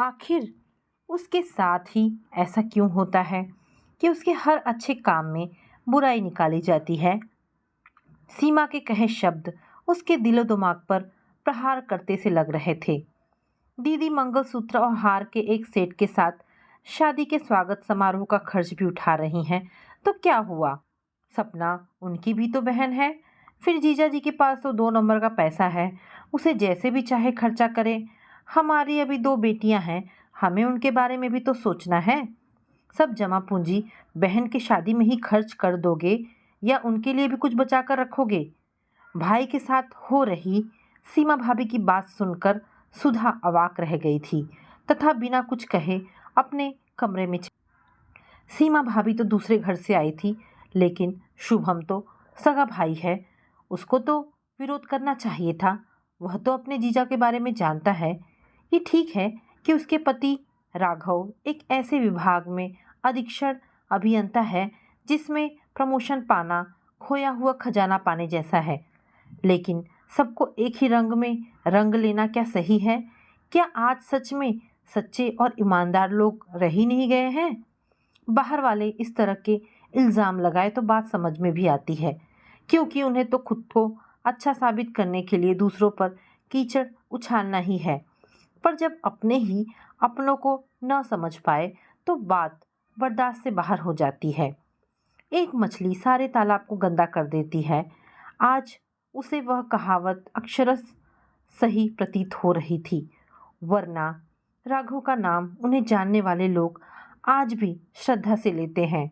आखिर उसके साथ ही ऐसा क्यों होता है कि उसके हर अच्छे काम में बुराई निकाली जाती है। सीमा के कहे शब्द उसके दिलो दिमाग पर प्रहार करते से लग रहे थे। दीदी मंगलसूत्र और हार के एक सेट के साथ शादी के स्वागत समारोह का खर्च भी उठा रही हैं, तो क्या हुआ? सपना उनकी भी तो बहन है। फिर जीजा जी के पास तो 2 नंबर का पैसा है, उसे जैसे भी चाहे खर्चा करे। हमारी अभी 2 बेटियां हैं, हमें उनके बारे में भी तो सोचना है। सब जमा पूंजी बहन की शादी में ही खर्च कर दोगे या उनके लिए भी कुछ बचा कर रखोगे? भाई के साथ हो रही सीमा भाभी की बात सुनकर सुधा अवाक रह गई थी तथा बिना कुछ कहे अपने कमरे में सीमा भाभी तो दूसरे घर से आई थी, लेकिन शुभम तो सगा भाई है, उसको तो विरोध करना चाहिए था। वह तो अपने जीजा के बारे में जानता है। ये ठीक है कि उसके पति राघव एक ऐसे विभाग में अधीक्षण अभियंता है जिसमें प्रमोशन पाना खोया हुआ खजाना पाने जैसा है, लेकिन सबको एक ही रंग में रंग लेना क्या सही है? क्या आज सच में सच्चे और ईमानदार लोग रह ही नहीं गए हैं? बाहर वाले इस तरह के इल्ज़ाम लगाए तो बात समझ में भी आती है, क्योंकि उन्हें तो खुद को अच्छा साबित करने के लिए दूसरों पर कीचड़ उछालना ही है। पर जब अपने ही अपनों को न समझ पाए तो बात बर्दाश्त से बाहर हो जाती है। एक मछली सारे तालाब को गंदा कर देती है। आज उसे वह कहावत अक्षरश सही प्रतीत हो रही थी, वरना राघव का नाम उन्हें जानने वाले लोग आज भी श्रद्धा से लेते हैं।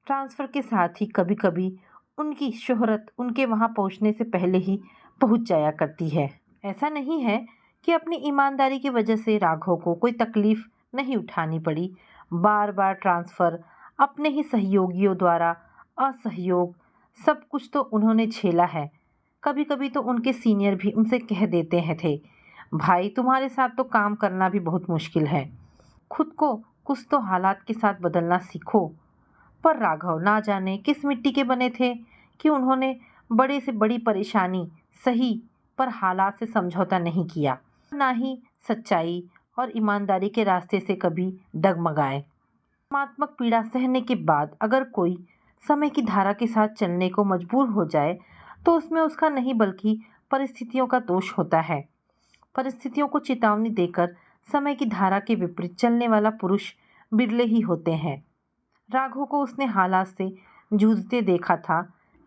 ट्रांसफ़र के साथ ही कभी-कभी उनकी शोहरत उनके वहां पहुंचने से पहले ही पहुंच जाया करती है। ऐसा नहीं है कि अपनी ईमानदारी की वजह से राघव को कोई तकलीफ नहीं उठानी पड़ी। बार बार ट्रांसफ़र, अपने ही सहयोगियों द्वारा असहयोग, सब कुछ तो उन्होंने झेला है। कभी कभी तो उनके सीनियर भी उनसे कह देते हैं थे, भाई तुम्हारे साथ तो काम करना भी बहुत मुश्किल है, खुद को कुछ तो हालात के साथ बदलना सीखो। पर राघव ना जाने किस मिट्टी के बने थे कि उन्होंने बड़े से बड़ी परेशानी सही पर हालात से समझौता नहीं किया, ना ही सच्चाई और ईमानदारी के रास्ते से कभी डगमगाए। भावनात्मक पीड़ा सहने के बाद अगर कोई समय की धारा के साथ चलने को मजबूर हो जाए तो उसमें उसका नहीं बल्कि परिस्थितियों का दोष होता है। परिस्थितियों को चेतावनी देकर समय की धारा के विपरीत चलने वाला पुरुष बिरले ही होते हैं। राघव को उसने हालात से जूझते देखा था।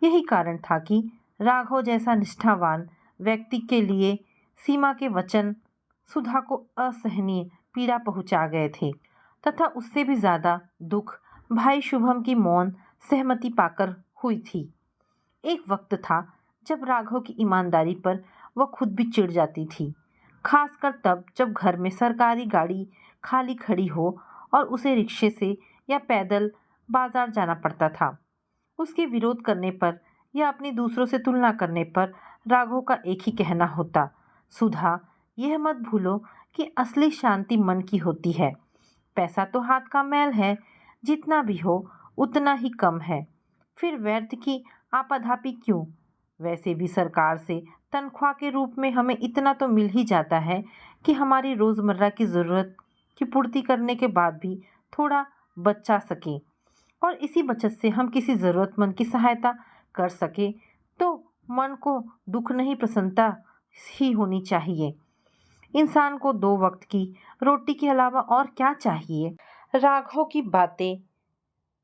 यही कारण था कि राघव जैसा निष्ठावान व्यक्ति के लिए सीमा के वचन सुधा को असहनीय पीड़ा पहुंचा गए थे तथा उससे भी ज्यादा दुख भाई शुभम की मौन सहमति पाकर हुई थी। एक वक्त था जब राघव की ईमानदारी पर वह खुद भी चिढ़ जाती थी, खासकर तब जब घर में सरकारी गाड़ी खाली खड़ी हो और उसे रिक्शे से या पैदल बाजार जाना पड़ता था। उसके विरोध करने पर या अपनी दूसरों से तुलना करने पर राघव का एक ही कहना होता, सुधा यह मत भूलो कि असली शांति मन की होती है। पैसा तो हाथ का मैल है, जितना भी हो उतना ही कम है, फिर व्यर्थ की आपाधापी क्यों? वैसे भी सरकार से तनख्वाह के रूप में हमें इतना तो मिल ही जाता है कि हमारी रोज़मर्रा की ज़रूरत की पूर्ति करने के बाद भी थोड़ा बचा सके और इसी बचत से हम किसी ज़रूरतमंद की सहायता कर सके तो मन को दुख नहीं प्रसन्नता ही होनी चाहिए। इंसान को 2 वक्त की रोटी के अलावा और क्या चाहिए? राघव की बातें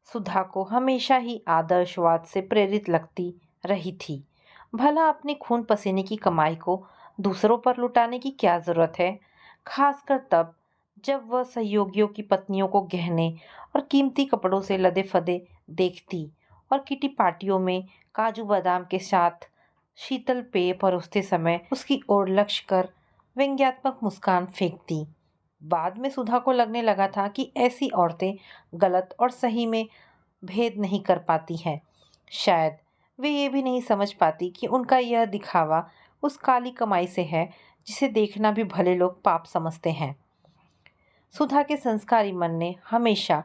सुधा को हमेशा ही आदर्शवाद से प्रेरित लगती रही थी। भला अपने खून पसीने की कमाई को दूसरों पर लुटाने की क्या जरूरत है, खासकर तब जब वह सहयोगियों की पत्नियों को गहने और कीमती कपड़ों से लदे फदे देखती और किटी पार्टियों में काजू बादाम के साथ शीतल पेय परोसते समय उसकी ओर लक्ष्य कर व्यंग्यात्मक मुस्कान फेंकती। बाद में सुधा को लगने लगा था कि ऐसी औरतें गलत और सही में भेद नहीं कर पाती हैं। शायद वे ये भी नहीं समझ पाती कि उनका यह दिखावा उस काली कमाई से है जिसे देखना भी भले लोग पाप समझते हैं। सुधा के संस्कारी मन ने हमेशा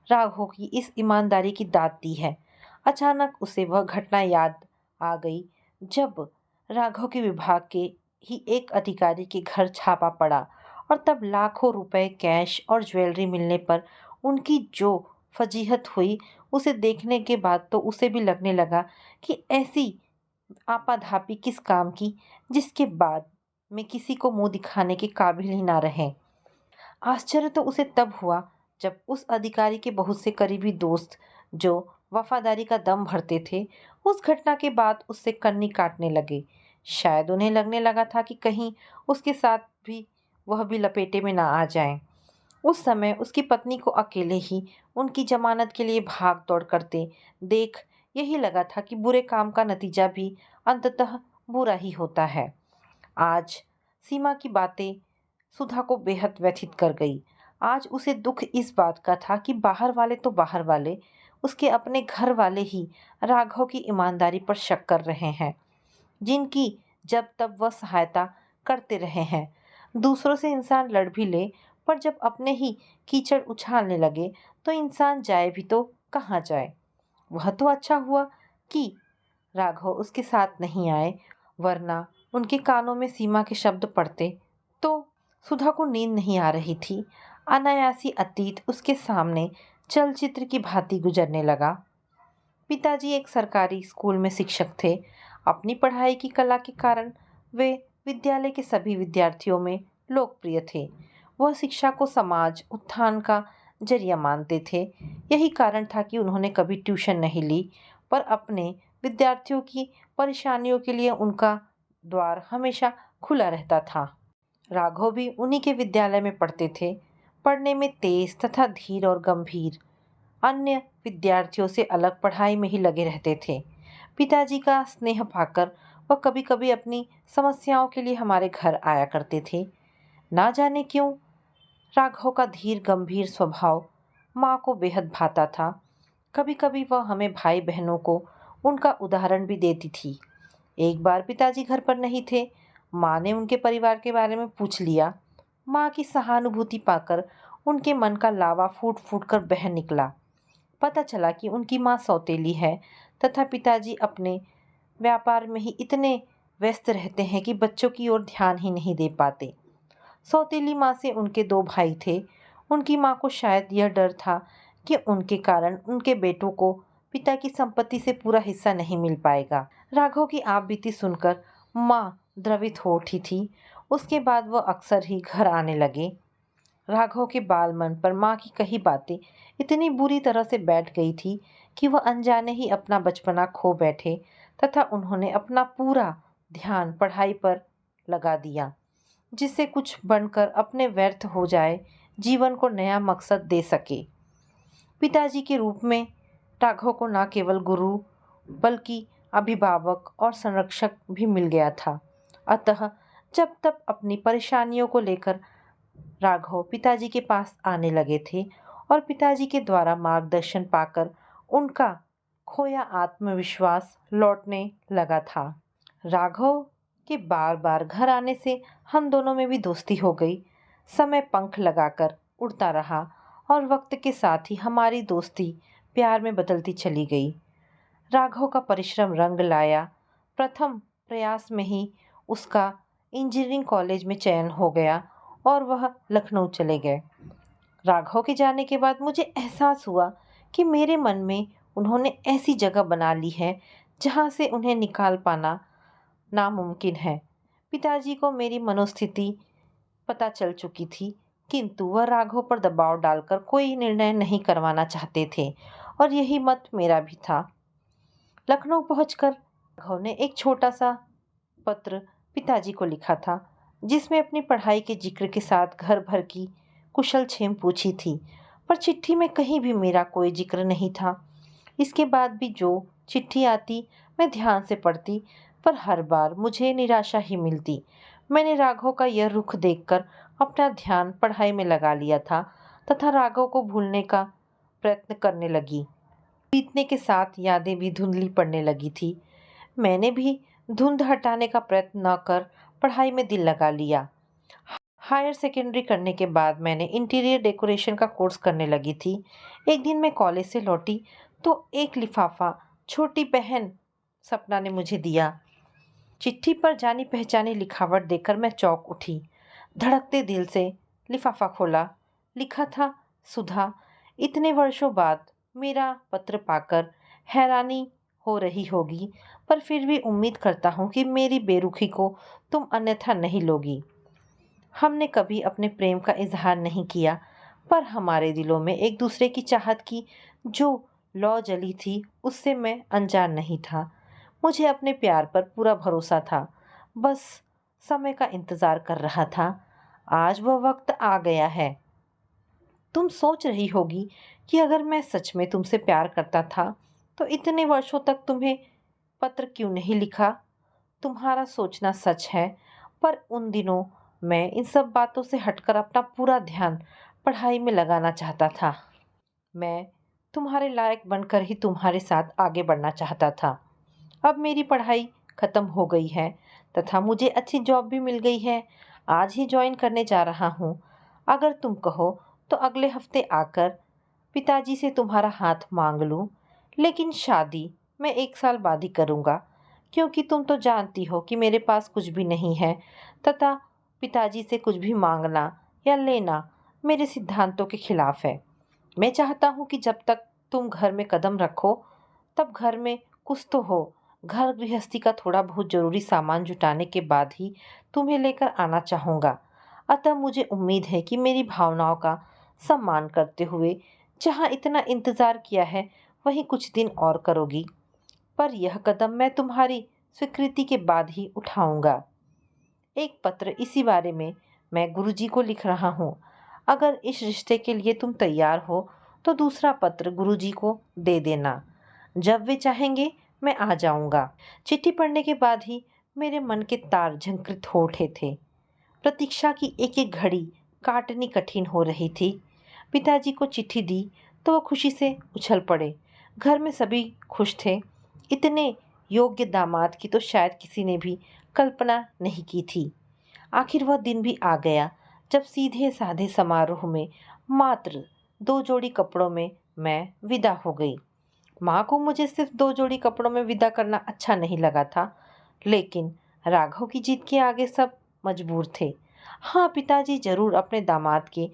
राघव की इस ईमानदारी की दाद दी है। अचानक उसे वह घटना याद आ गई जब राघव के विभाग के ही एक अधिकारी के घर छापा पड़ा और तब लाखों रुपए कैश और ज्वेलरी मिलने पर उनकी जो फजीहत हुई, उसे देखने के बाद तो उसे भी लगने लगा कि ऐसी आपाधापी किस काम की, जिसके बाद में किसी को मुंह दिखाने के काबिल ही ना रहे। आश्चर्य तो उसे तब हुआ जब उस अधिकारी के बहुत से करीबी दोस्त, जो वफादारी का दम भरते थे, उस घटना के बाद उससे कन्नी काटने लगे। शायद उन्हें लगने लगा था कि कहीं उसके साथ भी वह भी लपेटे में ना आ जाए। उस समय उसकी पत्नी को अकेले ही उनकी जमानत के लिए भाग दौड़ करते देख यही लगा था कि बुरे काम का नतीजा भी अंततः बुरा ही होता है। आज सीमा की बातें सुधा को बेहद व्यथित कर गई। आज उसे दुख इस बात का था कि बाहर वाले तो बाहर वाले, उसके अपने घर वाले ही राघव की ईमानदारी पर शक कर रहे हैं, जिनकी जब तब वह सहायता करते रहे हैं। दूसरों से इंसान लड़ भी ले, पर जब अपने ही कीचड़ उछालने लगे तो इंसान जाए भी तो कहाँ जाए। वह तो अच्छा हुआ कि राघव उसके साथ नहीं आए, वरना उनके कानों में सीमा के शब्द पड़ते तो सुधा को नींद नहीं आ रही थी। अनायासी अतीत उसके सामने चलचित्र की भांति गुजरने लगा। पिताजी एक सरकारी स्कूल में शिक्षक थे। अपनी पढ़ाई की कला के कारण वे विद्यालय के सभी विद्यार्थियों में लोकप्रिय थे। वह शिक्षा को समाज उत्थान का जरिया मानते थे। यही कारण था कि उन्होंने कभी ट्यूशन नहीं ली, पर अपने विद्यार्थियों की परेशानियों के लिए उनका द्वार हमेशा खुला रहता था। राघव भी उन्हीं के विद्यालय में पढ़ते थे। पढ़ने में तेज तथा धीर और गंभीर, अन्य विद्यार्थियों से अलग पढ़ाई में ही लगे रहते थे। पिताजी का स्नेह पाकर वह कभी कभी अपनी समस्याओं के लिए हमारे घर आया करते थे। ना जाने क्यों राघव का धीर गंभीर स्वभाव माँ को बेहद भाता था। कभी कभी वह हमें भाई बहनों को उनका उदाहरण भी देती थी। एक बार पिताजी घर पर नहीं थे। माँ ने उनके परिवार के बारे में पूछ लिया। माँ की सहानुभूति पाकर उनके मन का लावा फूट फूट कर बह निकला। पता चला कि उनकी माँ सौतेली है तथा पिताजी अपने व्यापार में ही इतने व्यस्त रहते हैं कि बच्चों की ओर ध्यान ही नहीं दे पाते। सौतेली माँ से उनके दो भाई थे। उनकी माँ को शायद यह डर था कि उनके कारण उनके बेटों को पिता की संपत्ति से पूरा हिस्सा नहीं मिल पाएगा। राघव की आप बीती सुनकर माँ द्रवित हो उठी थी। उसके बाद वह अक्सर ही घर आने लगे। राघव के बाल मन पर माँ की कही बातें इतनी बुरी तरह से बैठ गई थी कि वह अनजाने ही अपना बचपना खो बैठे तथा उन्होंने अपना पूरा ध्यान पढ़ाई पर लगा दिया, जिससे कुछ बनकर अपने व्यर्थ हो जाए, जीवन को नया मकसद दे सके। पिताजी के रूप में राघव को न केवल गुरु बल्कि अभिभावक और संरक्षक भी मिल गया था। अतः जब तब अपनी परेशानियों को लेकर राघव पिताजी के पास आने लगे थे और पिताजी के द्वारा मार्गदर्शन पाकर उनका खोया आत्मविश्वास लौटने लगा था। राघव के बार बार घर आने से हम दोनों में भी दोस्ती हो गई। समय पंख लगाकर उड़ता रहा और वक्त के साथ ही हमारी दोस्ती प्यार में बदलती चली गई। राघव का परिश्रम रंग लाया। प्रथम प्रयास में ही उसका इंजीनियरिंग कॉलेज में चयन हो गया और वह लखनऊ चले गए। राघव के जाने के बाद मुझे एहसास हुआ कि मेरे मन में उन्होंने ऐसी जगह बना ली है जहाँ से उन्हें निकाल पाना नामुमकिन है। पिताजी को मेरी मनोस्थिति पता चल चुकी थी, किंतु वह राघव पर दबाव डालकर कोई निर्णय नहीं करवाना चाहते थे और यही मत मेरा भी था। लखनऊ पहुंचकर राघव ने एक छोटा सा पत्र पिताजी को लिखा था, जिसमें अपनी पढ़ाई के जिक्र के साथ घर भर की कुशल क्षेम पूछी थी, पर चिट्ठी में कहीं भी मेरा कोई जिक्र नहीं था। इसके बाद भी जो चिट्ठी आती मैं ध्यान से पढ़ती, पर हर बार मुझे निराशा ही मिलती। मैंने राघव का यह रुख देखकर अपना ध्यान पढ़ाई में लगा लिया था तथा राघव को भूलने का प्रयत्न करने लगी। बीतने के साथ यादें भी धुंधली पड़ने लगी थी। मैंने भी धुंध हटाने का प्रयत्न न कर पढ़ाई में दिल लगा लिया। हायर सेकेंडरी करने के बाद मैंने इंटीरियर डेकोरेशन का कोर्स करने लगी थी। एक दिन मैं कॉलेज से लौटी तो एक लिफाफा छोटी बहन सपना ने मुझे दिया। चिट्ठी पर जानी पहचानी लिखावट देखकर मैं चौंक उठी। धड़कते दिल से लिफाफा खोला। लिखा था, सुधा, इतने वर्षों बाद मेरा पत्र पाकर हैरानी हो रही होगी, पर फिर भी उम्मीद करता हूँ कि मेरी बेरुखी को तुम अन्यथा नहीं लोगी। हमने कभी अपने प्रेम का इजहार नहीं किया, पर हमारे दिलों में एक दूसरे की चाहत की जो लौ जली थी, उससे मैं अनजान नहीं था। मुझे अपने प्यार पर पूरा भरोसा था, बस समय का इंतज़ार कर रहा था। आज वह वक्त आ गया है। तुम सोच रही होगी कि अगर मैं सच में तुमसे प्यार करता था, तो इतने वर्षों तक तुम्हें पत्र क्यों नहीं लिखा? तुम्हारा सोचना सच है, पर उन दिनों मैं इन सब बातों से हटकर अपना पूरा ध्यान पढ़ाई में लगाना चाहता था। मैं तुम्हारे लायक बनकर ही तुम्हारे साथ आगे बढ़ना चाहता था। अब मेरी पढ़ाई खत्म हो गई है तथा मुझे अच्छी जॉब भी मिल गई है। आज ही ज्वाइन करने जा रहा हूँ। अगर तुम कहो तो अगले हफ्ते आकर पिताजी से तुम्हारा हाथ मांग लूँ, लेकिन शादी मैं 1 साल बाद ही करूँगा, क्योंकि तुम तो जानती हो कि मेरे पास कुछ भी नहीं है तथा पिताजी से कुछ भी मांगना या लेना मेरे सिद्धांतों के खिलाफ है। मैं चाहता हूँ कि जब तक तुम घर में कदम रखो, तब घर में कुछ तो हो। घर गृहस्थी का थोड़ा बहुत ज़रूरी सामान जुटाने के बाद ही तुम्हें लेकर आना चाहूँगा। अतः मुझे उम्मीद है कि मेरी भावनाओं का सम्मान करते हुए जहाँ इतना इंतज़ार किया है, वहीं कुछ दिन और करोगी। पर यह कदम मैं तुम्हारी स्वीकृति के बाद ही उठाऊँगा। एक पत्र इसी बारे में मैं गुरुजी को लिख रहा हूँ। अगर इस रिश्ते के लिए तुम तैयार हो, तो दूसरा पत्र गुरुजी को दे देना। जब वे चाहेंगे मैं आ जाऊँगा। चिट्ठी पढ़ने के बाद ही मेरे मन के तार झंकृत हो उठे थे। प्रतीक्षा की एक-एक घड़ी काटनी कठिन हो रही थी। पिताजी को चिट्ठी दी तो वह खुशी से उछल पड़े। घर में सभी खुश थे। इतने योग्य दामाद की तो शायद किसी ने भी कल्पना नहीं की थी। आखिर वह दिन भी आ गया जब सीधे साधे समारोह में मात्र 2 जोड़ी कपड़ों में मैं विदा हो गई। माँ को मुझे सिर्फ 2 जोड़ी कपड़ों में विदा करना अच्छा नहीं लगा था, लेकिन राघव की जिद के आगे सब मजबूर थे। हाँ, पिताजी ज़रूर अपने दामाद के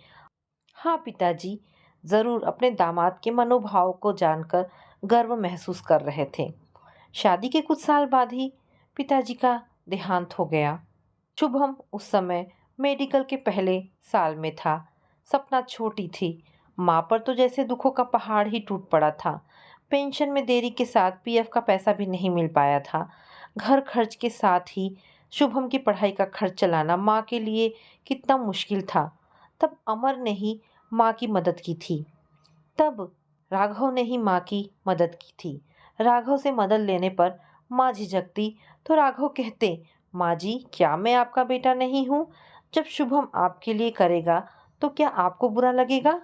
हाँ, पिताजी ज़रूर अपने दामाद के मनोभाव को जानकर गर्व महसूस कर रहे थे। शादी के कुछ साल बाद ही पिताजी का देहांत हो गया। शुभम उस समय मेडिकल के पहले साल में था। सपना छोटी थी। माँ पर तो जैसे दुखों का पहाड़ ही टूट पड़ा था। पेंशन में देरी के साथ पीएफ का पैसा भी नहीं मिल पाया था। घर खर्च के साथ ही शुभम की पढ़ाई का खर्च चलाना माँ के लिए कितना मुश्किल था। तब अमर ने ही माँ की मदद की थी। तब राघव ने ही माँ की मदद की थी। राघव से मदद लेने पर माँ झिझकती तो राघव कहते, माँ जी, क्या मैं आपका बेटा नहीं हूँ? जब शुभम आपके लिए करेगा तो क्या आपको बुरा लगेगा?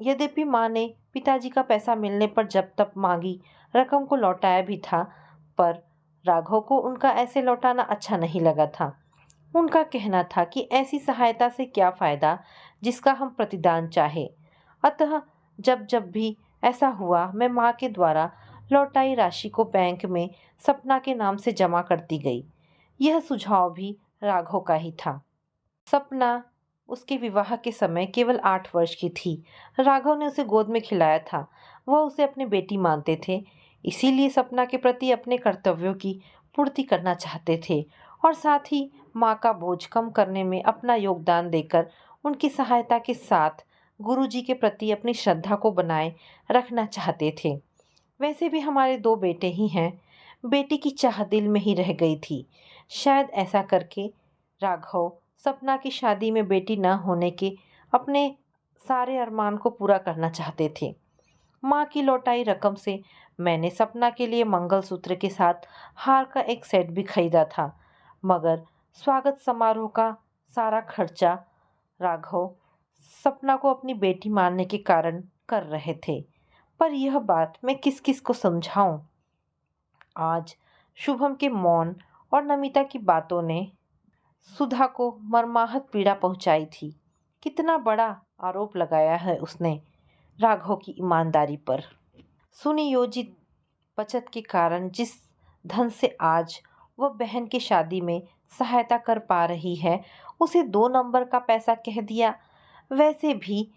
यद्यपि माँ ने पिताजी का पैसा मिलने पर जब तब मांगी रकम को लौटाया भी था, पर राघव को उनका ऐसे लौटाना अच्छा नहीं लगा था। उनका कहना था कि ऐसी सहायता से क्या फ़ायदा जिसका हम प्रतिदान चाहे। अतः जब जब भी ऐसा हुआ, मैं माँ के द्वारा लौटाई राशि को बैंक में सपना के नाम से जमा करती गई। यह सुझाव भी राघव का ही था। सपना उसके विवाह के समय केवल 8 वर्ष की थी। राघव ने उसे गोद में खिलाया था। वह उसे अपनी बेटी मानते थे, इसीलिए सपना के प्रति अपने कर्तव्यों की पूर्ति करना चाहते थे और साथ ही माँ का बोझ कम करने में अपना योगदान देकर उनकी सहायता के साथ गुरुजी के प्रति अपनी श्रद्धा को बनाए रखना चाहते थे। वैसे भी हमारे 2 बेटे ही हैं। बेटी की चाह दिल में ही रह गई थी। शायद ऐसा करके राघव सपना की शादी में बेटी न होने के अपने सारे अरमान को पूरा करना चाहते थे। माँ की लौटाई रकम से मैंने सपना के लिए मंगलसूत्र के साथ हार का एक सेट भी खरीदा था, मगर स्वागत समारोह का सारा खर्चा राघव सपना को अपनी बेटी मानने के कारण कर रहे थे। पर यह बात मैं किस किस को समझाऊं? आज शुभम के मौन और नमिता की बातों ने सुधा को मर्माहत पीड़ा पहुंचाई थी। कितना बड़ा आरोप लगाया है उसने राघव की ईमानदारी पर। सुनियोजित बचत के कारण जिस धन से आज वह बहन की शादी में सहायता कर पा रही है, उसे 2 नंबर का पैसा कह दिया। वैसे भी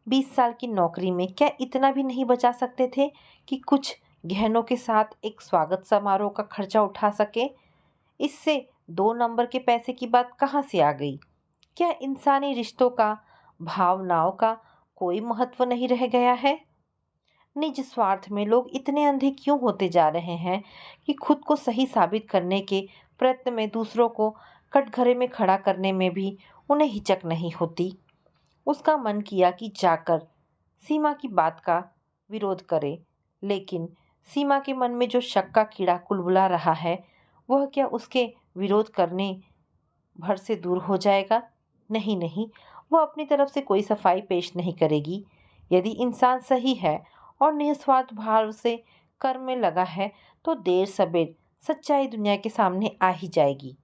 20 साल की नौकरी में क्या इतना भी नहीं बचा सकते थे कि कुछ गहनों के साथ एक स्वागत समारोह का खर्चा उठा सके? इससे 2 नंबर के पैसे की बात कहाँ से आ गई? क्या इंसानी रिश्तों का, भावनाओं का कोई महत्व नहीं रह गया है? निज स्वार्थ में लोग इतने अंधे क्यों होते जा रहे हैं कि खुद को सही साबित करने के प्रयत्न में दूसरों को कटघरे में खड़ा करने में भी उन्हें हिचक नहीं होती। उसका मन किया कि जाकर सीमा की बात का विरोध करे, लेकिन सीमा के मन में जो शक का कीड़ा कुलबुला रहा है, वह क्या उसके विरोध करने भर से दूर हो जाएगा? नहीं नहीं, वह अपनी तरफ से कोई सफाई पेश नहीं करेगी। यदि इंसान सही है और निस्वार्थ भाव से कर्म में लगा है, तो देर सबेर सच्चाई दुनिया के सामने आ ही जाएगी।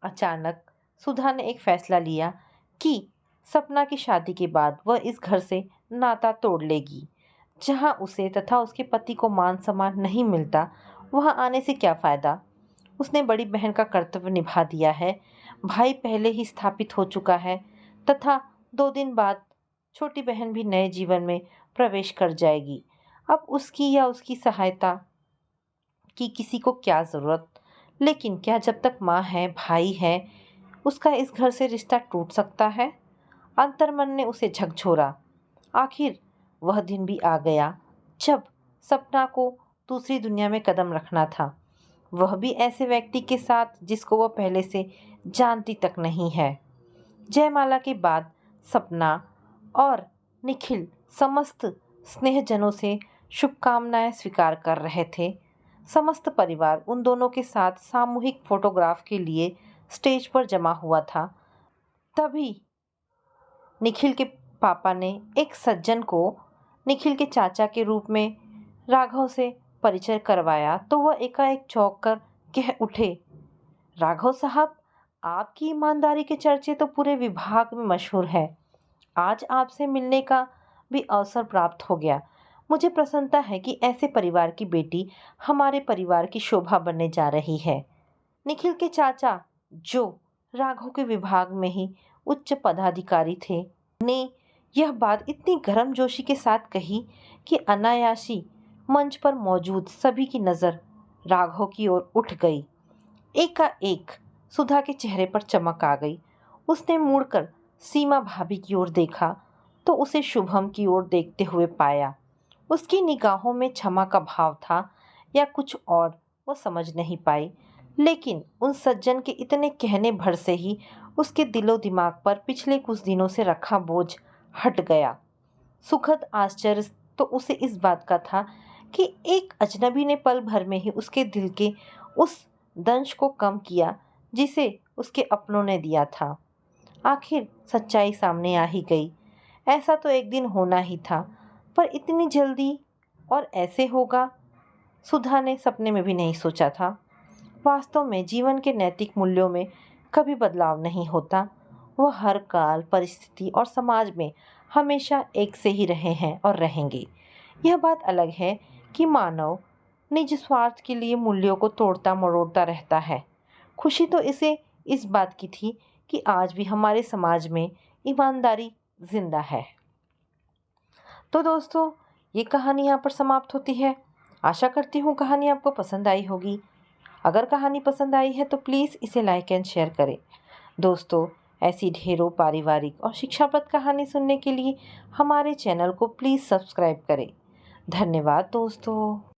अचानक सुधा ने एक फैसला लिया कि सपना की शादी के बाद वह इस घर से नाता तोड़ लेगी। जहां उसे तथा उसके पति को मान सम्मान नहीं मिलता, वहां आने से क्या फायदा? उसने बड़ी बहन का कर्तव्य निभा दिया है। भाई पहले ही स्थापित हो चुका है तथा 2 दिन बाद छोटी बहन भी नए जीवन में प्रवेश कर जाएगी। अब उसकी या उसकी सहायता की किसी को क्या ज़रूरत? लेकिन क्या जब तक माँ है, भाई है, उसका इस घर से रिश्ता टूट सकता है? अंतर्मन ने उसे झकझोरा। आखिर वह दिन भी आ गया जब सपना को दूसरी दुनिया में कदम रखना था, वह भी ऐसे व्यक्ति के साथ जिसको वह पहले से जानती तक नहीं है। जयमाला के बाद सपना और निखिल समस्त स्नेहजनों से शुभकामनाएं स्वीकार कर रहे थे। समस्त परिवार उन दोनों के साथ सामूहिक फोटोग्राफ के लिए स्टेज पर जमा हुआ था। तभी निखिल के पापा ने एक सज्जन को निखिल के चाचा के रूप में राघव से परिचय करवाया, तो वह एकाएक चौंक कर कह उठे, राघव साहब, आपकी ईमानदारी के चर्चे तो पूरे विभाग में मशहूर है। आज आपसे मिलने का भी अवसर प्राप्त हो गया। मुझे प्रसन्नता है कि ऐसे परिवार की बेटी हमारे परिवार की शोभा बनने जा रही है। निखिल के चाचा, जो राघव के विभाग में ही उच्च पदाधिकारी थे, ने यह बात इतनी गर्मजोशी के साथ कही कि अनायासी मंच पर मौजूद सभी की नज़र राघव की ओर उठ गई। एकाएक सुधा के चेहरे पर चमक आ गई। उसने मुड़कर सीमा भाभी की ओर देखा तो उसे शुभम की ओर देखते हुए पाया। उसकी निगाहों में क्षमा का भाव था या कुछ और, वो समझ नहीं पाई, लेकिन उन सज्जन के इतने कहने भर से ही उसके दिलो दिमाग पर पिछले कुछ दिनों से रखा बोझ हट गया। सुखद आश्चर्य तो उसे इस बात का था कि एक अजनबी ने पल भर में ही उसके दिल के उस दंश को कम किया जिसे उसके अपनों ने दिया था। आखिर सच्चाई सामने आ ही गई। ऐसा तो एक दिन होना ही था, पर इतनी जल्दी और ऐसे होगा, सुधा ने सपने में भी नहीं सोचा था। वास्तव में जीवन के नैतिक मूल्यों में कभी बदलाव नहीं होता। वह हर काल, परिस्थिति और समाज में हमेशा एक से ही रहे हैं और रहेंगे। यह बात अलग है कि मानव निज स्वार्थ के लिए मूल्यों को तोड़ता मरोड़ता रहता है। खुशी तो इसे इस बात की थी कि आज भी हमारे समाज में ईमानदारी जिंदा है। तो दोस्तों, ये कहानी यहाँ पर समाप्त होती है। आशा करती हूँ कहानी आपको पसंद आई होगी। अगर कहानी पसंद आई है तो प्लीज़ इसे लाइक एंड शेयर करें। दोस्तों, ऐसी ढेरों पारिवारिक और शिक्षाप्रद कहानी सुनने के लिए हमारे चैनल को प्लीज़ सब्सक्राइब करें। धन्यवाद दोस्तों।